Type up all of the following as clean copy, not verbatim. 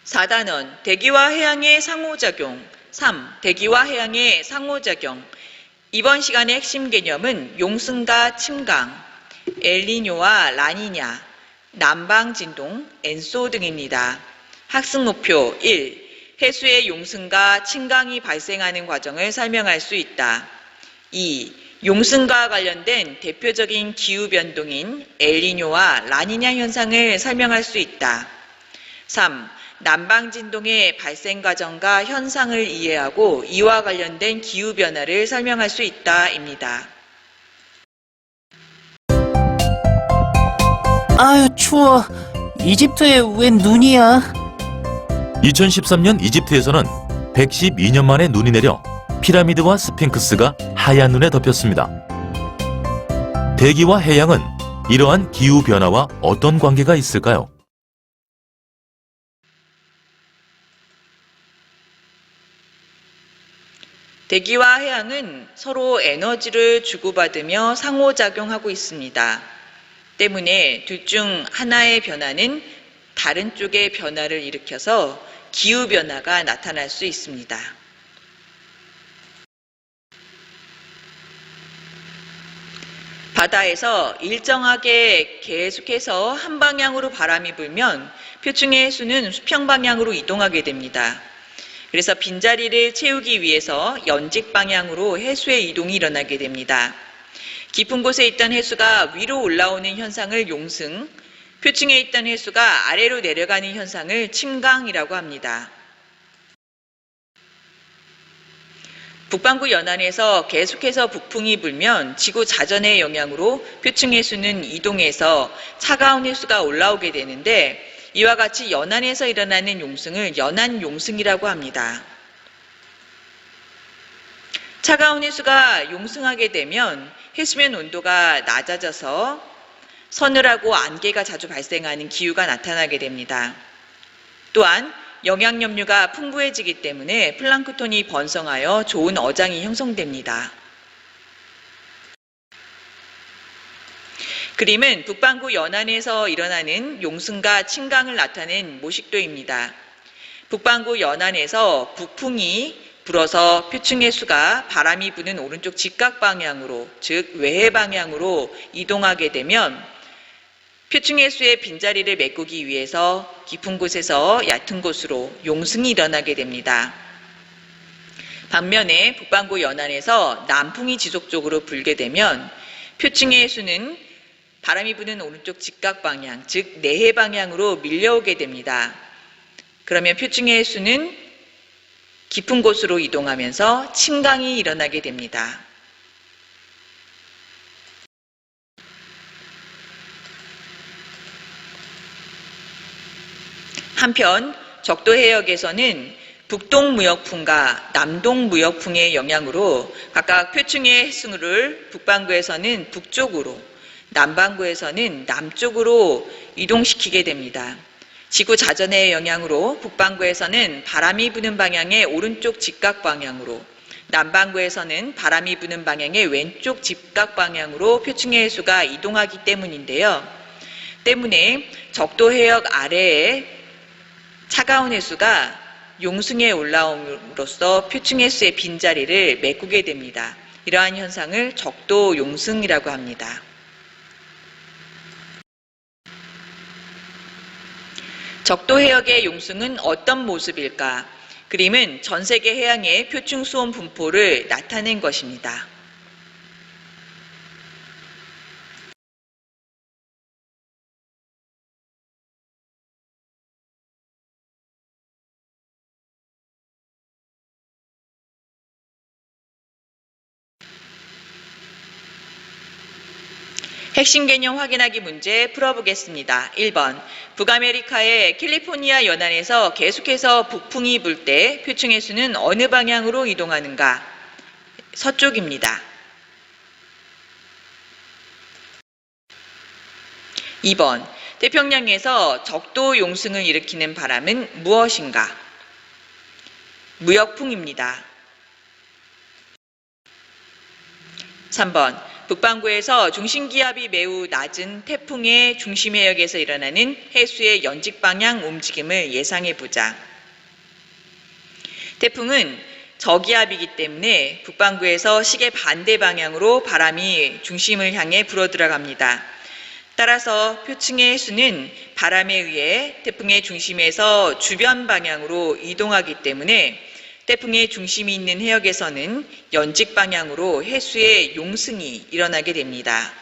4단원 대기와 해양의 상호작용. 3. 대기와 해양의 상호작용. 이번 시간의 핵심 개념은 용승과 침강, 엘니뇨와 라니냐, 남방진동, 엔소 등입니다. 학습 목표 1. 해수의 용승과 침강이 발생하는 과정을 설명할 수 있다. 2. 용승과 관련된 대표적인 기후변동인 엘니뇨와 라니냐 현상을 설명할 수 있다. 3. 남방진동의 발생 과정과 현상을 이해하고 이와 관련된 기후변화를 설명할 수 있다입니다. 아유, 추워. 이집트에 웬 눈이야? 2013년 이집트에서는 112년 만에 눈이 내려 피라미드와 스핑크스가 하얀 눈에 덮였습니다. 대기와 해양은 이러한 기후변화와 어떤 관계가 있을까요? 대기와 해양은 서로 에너지를 주고받으며 상호작용하고 있습니다. 때문에 둘 중 하나의 변화는 다른 쪽의 변화를 일으켜서 기후변화가 나타날 수 있습니다. 바다에서 일정하게 계속해서 한 방향으로 바람이 불면 표층의 해수는 수평 방향으로 이동하게 됩니다. 그래서 빈자리를 채우기 위해서 연직 방향으로 해수의 이동이 일어나게 됩니다. 깊은 곳에 있던 해수가 위로 올라오는 현상을 용승, 표층에 있던 해수가 아래로 내려가는 현상을 침강이라고 합니다. 북반구 연안에서 계속해서 북풍이 불면 지구 자전의 영향으로 표층 해수는 이동해서 차가운 해수가 올라오게 되는데 이와 같이 연안에서 일어나는 용승을 연안 용승이라고 합니다. 차가운 해수가 용승하게 되면 해수면 온도가 낮아져서 서늘하고 안개가 자주 발생하는 기후가 나타나게 됩니다. 또한 영양염류가 풍부해지기 때문에 플랑크톤이 번성하여 좋은 어장이 형성됩니다. 그림은 북반구 연안에서 일어나는 용승과 침강을 나타낸 모식도입니다. 북반구 연안에서 북풍이 불어서 표층 해수가 바람이 부는 오른쪽 직각 방향으로, 즉 외해 방향으로 이동하게 되면 표층 해수의 빈자리를 메꾸기 위해서 깊은 곳에서 얕은 곳으로 용승이 일어나게 됩니다. 반면에 북반구 연안에서 남풍이 지속적으로 불게 되면 표층의 해수는 바람이 부는 오른쪽 직각 방향, 즉 내해 방향으로 밀려오게 됩니다. 그러면 표층의 해수는 깊은 곳으로 이동하면서 침강이 일어나게 됩니다. 한편 적도 해역에서는 북동무역풍과 남동무역풍의 영향으로 각각 표층의 해수를 북반구에서는 북쪽으로, 남반구에서는 남쪽으로 이동시키게 됩니다. 지구 자전의 영향으로 북반구에서는 바람이 부는 방향의 오른쪽 직각 방향으로, 남반구에서는 바람이 부는 방향의 왼쪽 직각 방향으로 표층의 해수가 이동하기 때문인데요. 때문에 적도 해역 아래에 차가운 해수가 용승에 올라옴으로써 표층 해수의 빈자리를 메꾸게 됩니다. 이러한 현상을 적도 용승이라고 합니다. 적도 해역의 용승은 어떤 모습일까? 그림은 전 세계 해양의 표층 수온 분포를 나타낸 것입니다. 핵심 개념 확인하기 문제 풀어보겠습니다. 1번, 북아메리카의 캘리포니아 연안에서 계속해서 북풍이 불 때 표층 해수는 어느 방향으로 이동하는가? 서쪽입니다. 2번, 태평양에서 적도 용승을 일으키는 바람은 무엇인가? 무역풍입니다. 3번, 북반구에서 중심기압이 매우 낮은 태풍의 중심 해역에서 일어나는 해수의 연직 방향 움직임을 예상해 보자. 태풍은 저기압이기 때문에 북반구에서 시계 반대 방향으로 바람이 중심을 향해 불어 들어갑니다. 따라서 표층의 해수는 바람에 의해 태풍의 중심에서 주변 방향으로 이동하기 때문에 태풍의 중심이 있는 해역에서는 연직 방향으로 해수의 용승이 일어나게 됩니다.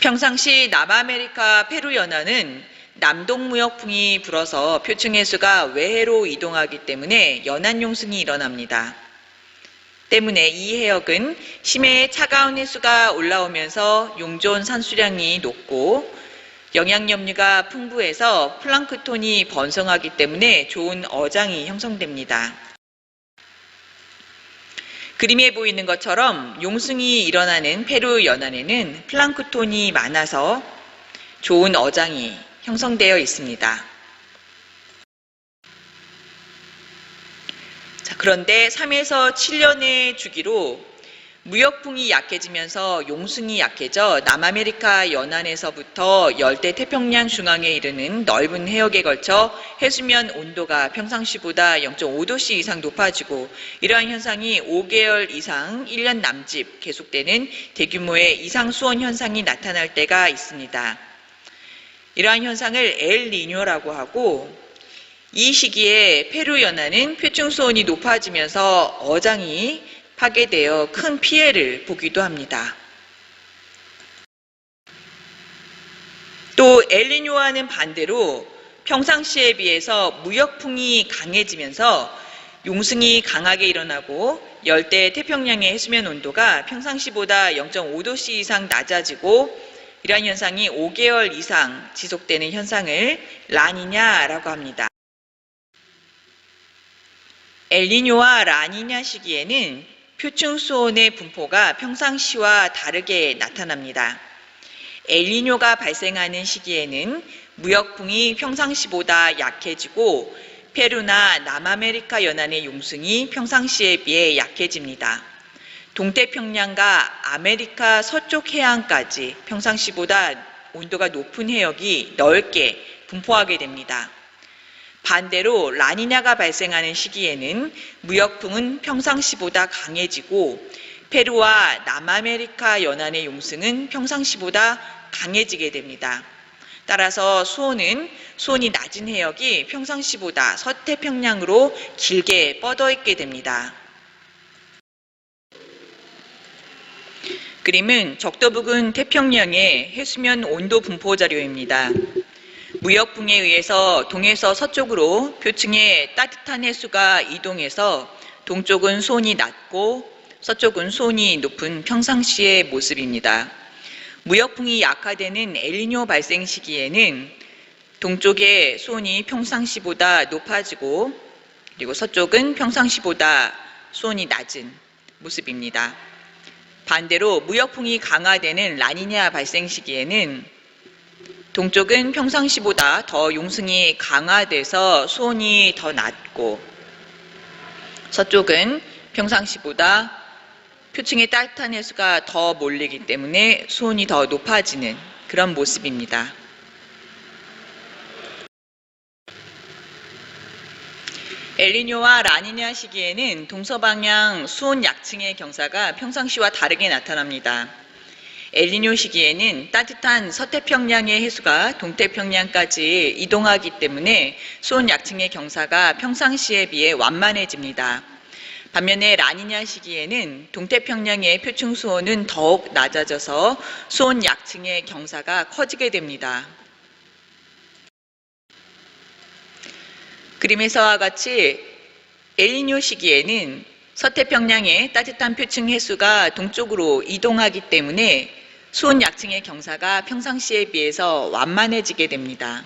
평상시 남아메리카 페루 연안은 남동무역풍이 불어서 표층 해수가 외해로 이동하기 때문에 연안 용승이 일어납니다. 때문에 이 해역은 심해의 차가운 해수가 올라오면서 용존 산수량이 높고 영양염류가 풍부해서 플랑크톤이 번성하기 때문에 좋은 어장이 형성됩니다. 그림에 보이는 것처럼 용승이 일어나는 페루 연안에는 플랑크톤이 많아서 좋은 어장이 형성되어 있습니다. 그런데 3에서 7년의 주기로 무역풍이 약해지면서 용승이 약해져 남아메리카 연안에서부터 열대 태평양 중앙에 이르는 넓은 해역에 걸쳐 해수면 온도가 평상시보다 0.5도씨 이상 높아지고 이러한 현상이 5개월 이상 1년 남짓 계속되는 대규모의 이상수온 현상이 나타날 때가 있습니다. 이러한 현상을 엘니뇨라고 하고 이 시기에 페루 연안은 표층수온이 높아지면서 어장이 파괴되어 큰 피해를 보기도 합니다. 또 엘니뇨와는 반대로 평상시에 비해서 무역풍이 강해지면서 용승이 강하게 일어나고 열대 태평양의 해수면 온도가 평상시보다 0.5도씨 이상 낮아지고 이러한 현상이 5개월 이상 지속되는 현상을 라니냐라고 합니다. 엘니뇨와 라니냐 시기에는 표층 수온의 분포가 평상시와 다르게 나타납니다. 엘니뇨가 발생하는 시기에는 무역풍이 평상시보다 약해지고 페루나 남아메리카 연안의 용승이 평상시에 비해 약해집니다. 동태평양과 아메리카 서쪽 해안까지 평상시보다 온도가 높은 해역이 넓게 분포하게 됩니다. 반대로 라니냐가 발생하는 시기에는 무역풍은 평상시보다 강해지고 페루와 남아메리카 연안의 용승은 평상시보다 강해지게 됩니다. 따라서 수온이 낮은 해역이 평상시보다 서태평양으로 길게 뻗어 있게 됩니다. 그림은 적도부근 태평양의 해수면 온도 분포 자료입니다. 무역풍에 의해서 동에서 서쪽으로 표층의 따뜻한 해수가 이동해서 동쪽은 수온이 낮고 서쪽은 수온이 높은 평상시의 모습입니다. 무역풍이 약화되는 엘니뇨 발생 시기에는 동쪽의 수온이 평상시보다 높아지고 그리고 서쪽은 평상시보다 수온이 낮은 모습입니다. 반대로 무역풍이 강화되는 라니냐 발생 시기에는 동쪽은 평상시보다 더 용승이 강화돼서 수온이 더 낮고 서쪽은 평상시보다 표층의 따뜻한 해수가 더 몰리기 때문에 수온이 더 높아지는 그런 모습입니다. 엘니뇨와 라니냐 시기에는 동서방향 수온 약층의 경사가 평상시와 다르게 나타납니다. 엘니뇨 시기에는 따뜻한 서태평양의 해수가 동태평양까지 이동하기 때문에 수온 약층의 경사가 평상시에 비해 완만해집니다. 반면에 라니냐 시기에는 동태평양의 표층 수온은 더욱 낮아져서 수온 약층의 경사가 커지게 됩니다. 그림에서와 같이 엘니뇨 시기에는 서태평양의 따뜻한 표층 해수가 동쪽으로 이동하기 때문에 수온 약층의 경사가 평상시에 비해서 완만해지게 됩니다.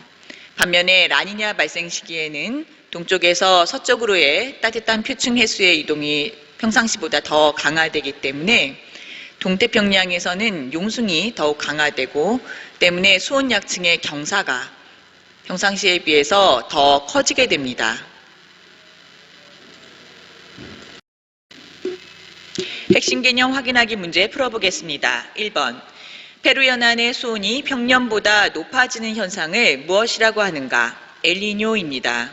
반면에 라니냐 발생 시기에는 동쪽에서 서쪽으로의 따뜻한 표층 해수의 이동이 평상시보다 더 강화되기 때문에 동태평양에서는 용승이 더욱 강화되고 때문에 수온 약층의 경사가 평상시에 비해서 더 커지게 됩니다. 핵심 개념 확인하기 문제 풀어보겠습니다. 1번. 페루 연안의 수온이 평년보다 높아지는 현상을 무엇이라고 하는가? 엘니뇨입니다.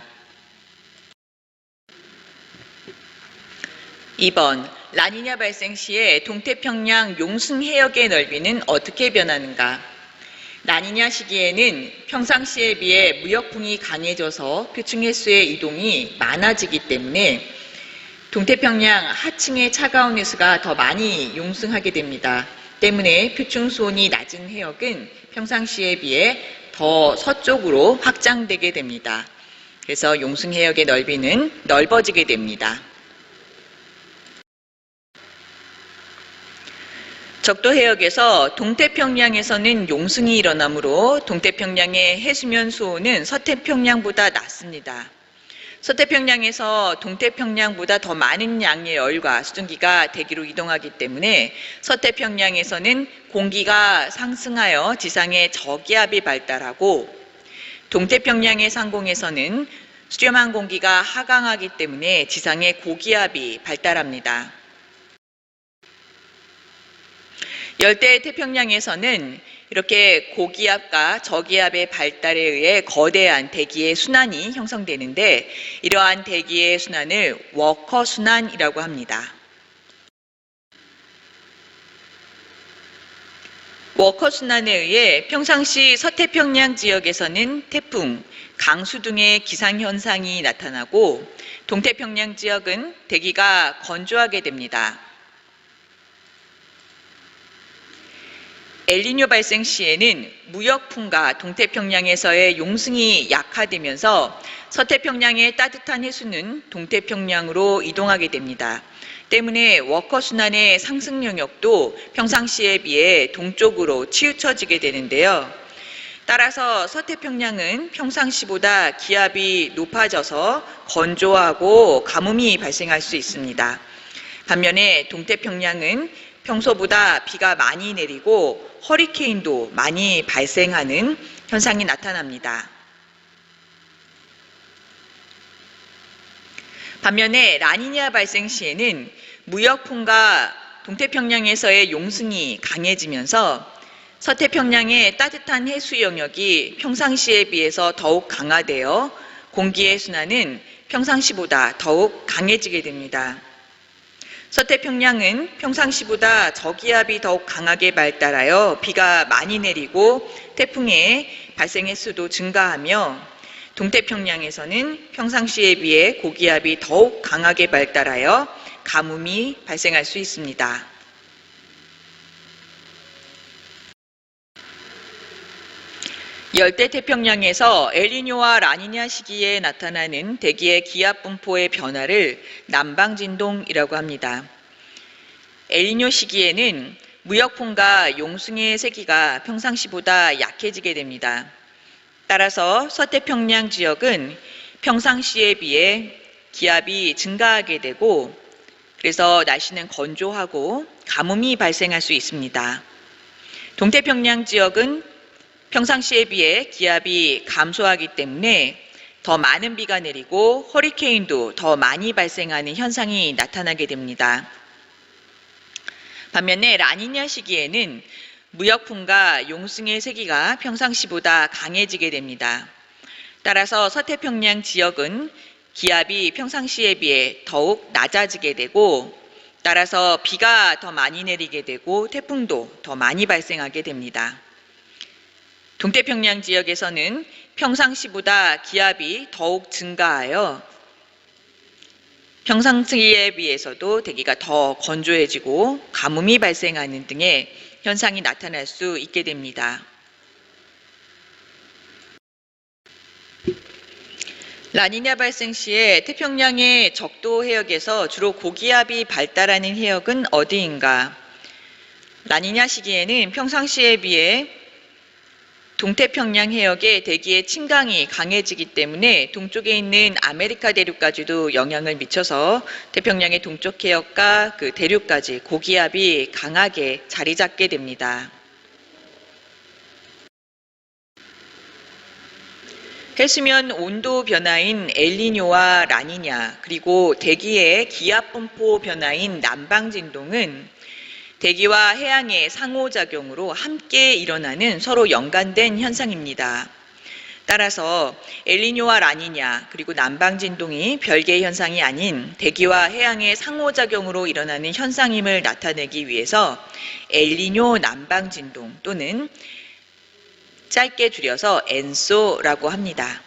2번. 라니냐 발생 시에 동태평양 용승 해역의 넓이는 어떻게 변하는가? 라니냐 시기에는 평상시에 비해 무역풍이 강해져서 표층 해수의 이동이 많아지기 때문에 동태평양 하층의 차가운 해수가 더 많이 용승하게 됩니다. 때문에 표층 수온이 낮은 해역은 평상시에 비해 더 서쪽으로 확장되게 됩니다. 그래서 용승 해역의 넓이는 넓어지게 됩니다. 적도 해역에서 동태평양에서는 용승이 일어나므로 동태평양의 해수면 수온은 서태평양보다 낮습니다. 서태평양에서 동태평양보다 더 많은 양의 열과 수증기가 대기로 이동하기 때문에 서태평양에서는 공기가 상승하여 지상에 저기압이 발달하고 동태평양의 상공에서는 수렴한 공기가 하강하기 때문에 지상에 고기압이 발달합니다. 열대 태평양에서는 이렇게 고기압과 저기압의 발달에 의해 거대한 대기의 순환이 형성되는데 이러한 대기의 순환을 워커 순환이라고 합니다. 워커 순환에 의해 평상시 서태평양 지역에서는 태풍, 강수 등의 기상현상이 나타나고 동태평양 지역은 대기가 건조하게 됩니다. 엘니뇨 발생 시에는 무역풍과 동태평양에서의 용승이 약화되면서 서태평양의 따뜻한 해수는 동태평양으로 이동하게 됩니다. 때문에 워커 순환의 상승 영역도 평상시에 비해 동쪽으로 치우쳐지게 되는데요. 따라서 서태평양은 평상시보다 기압이 높아져서 건조하고 가뭄이 발생할 수 있습니다. 반면에 동태평양은 평소보다 비가 많이 내리고 허리케인도 많이 발생하는 현상이 나타납니다. 반면에 라니냐 발생 시에는 무역풍과 동태평양에서의 용승이 강해지면서 서태평양의 따뜻한 해수 영역이 평상시에 비해서 더욱 강화되어 공기의 순환은 평상시보다 더욱 강해지게 됩니다. 서태평양은 평상시보다 저기압이 더욱 강하게 발달하여 비가 많이 내리고 태풍의 발생 횟수도 증가하며 동태평양에서는 평상시에 비해 고기압이 더욱 강하게 발달하여 가뭄이 발생할 수 있습니다. 열대 태평양에서 엘니뇨와 라니냐 시기에 나타나는 대기의 기압 분포의 변화를 남방진동이라고 합니다. 엘니뇨 시기에는 무역풍과 용승의 세기가 평상시보다 약해지게 됩니다. 따라서 서태평양 지역은 평상시에 비해 기압이 증가하게 되고 그래서 날씨는 건조하고 가뭄이 발생할 수 있습니다. 동태평양 지역은 평상시에 비해 기압이 감소하기 때문에 더 많은 비가 내리고 허리케인도 더 많이 발생하는 현상이 나타나게 됩니다. 반면에 라니냐 시기에는 무역풍과 용승의 세기가 평상시보다 강해지게 됩니다. 따라서 서태평양 지역은 기압이 평상시에 비해 더욱 낮아지게 되고 따라서 비가 더 많이 내리게 되고 태풍도 더 많이 발생하게 됩니다. 동태평양 지역에서는 평상시보다 기압이 더욱 증가하여 평상시에 비해서도 대기가 더 건조해지고 가뭄이 발생하는 등의 현상이 나타날 수 있게 됩니다. 라니냐 발생 시에 태평양의 적도 해역에서 주로 고기압이 발달하는 해역은 어디인가? 라니냐 시기에는 평상시에 비해 동태평양 해역의 대기의 침강이 강해지기 때문에 동쪽에 있는 아메리카 대륙까지도 영향을 미쳐서 태평양의 동쪽 해역과 그 대륙까지 고기압이 강하게 자리 잡게 됩니다. 해수면 온도 변화인 엘니뇨와 라니냐, 그리고 대기의 기압 분포 변화인 남방 진동은 대기와 해양의 상호작용으로 함께 일어나는 서로 연관된 현상입니다. 따라서 엘니뇨와 라니냐, 그리고 남방 진동이 별개의 현상이 아닌 대기와 해양의 상호작용으로 일어나는 현상임을 나타내기 위해서 엘니뇨 남방 진동 또는 짧게 줄여서 엔소라고 합니다.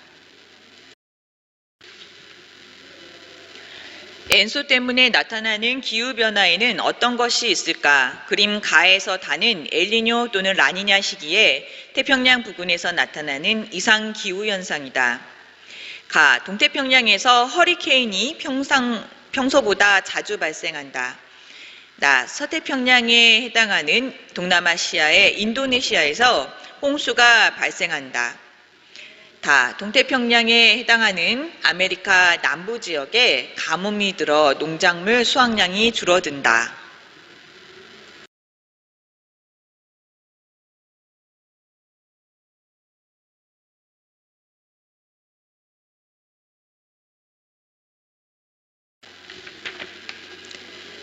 엔소 때문에 나타나는 기후변화에는 어떤 것이 있을까? 그림 가에서 다는 엘니뇨 또는 라니냐 시기에 태평양 부근에서 나타나는 이상 기후현상이다. 가, 동태평양에서 허리케인이 평소보다 자주 발생한다. 나, 서태평양에 해당하는 동남아시아의 인도네시아에서 홍수가 발생한다. 다, 동태평양에 해당하는 아메리카 남부 지역에 가뭄이 들어 농작물 수확량이 줄어든다.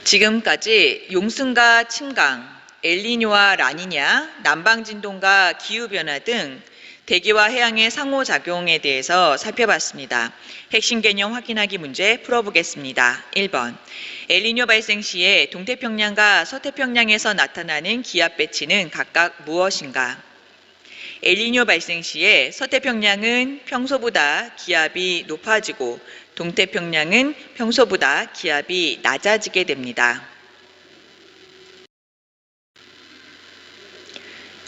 지금까지 용승과 침강, 엘니뇨와 라니냐, 남방진동과 기후변화 등 대기와 해양의 상호작용에 대해서 살펴봤습니다. 핵심 개념 확인하기 문제 풀어보겠습니다. 1번. 엘니뇨 발생 시에 동태평양과 서태평양에서 나타나는 기압 배치는 각각 무엇인가? 엘니뇨 발생 시에 서태평양은 평소보다 기압이 높아지고 동태평양은 평소보다 기압이 낮아지게 됩니다.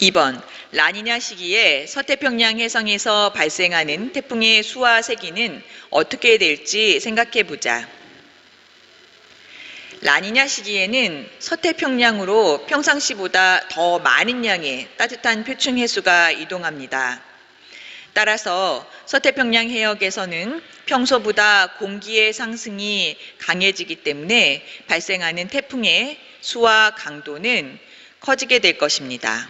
2번. 라니냐 시기에 서태평양 해상에서 발생하는 태풍의 수와 세기는 어떻게 될지 생각해 보자. 라니냐 시기에는 서태평양으로 평상시보다 더 많은 양의 따뜻한 표층 해수가 이동합니다. 따라서 서태평양 해역에서는 평소보다 공기의 상승이 강해지기 때문에 발생하는 태풍의 수와 강도는 커지게 될 것입니다.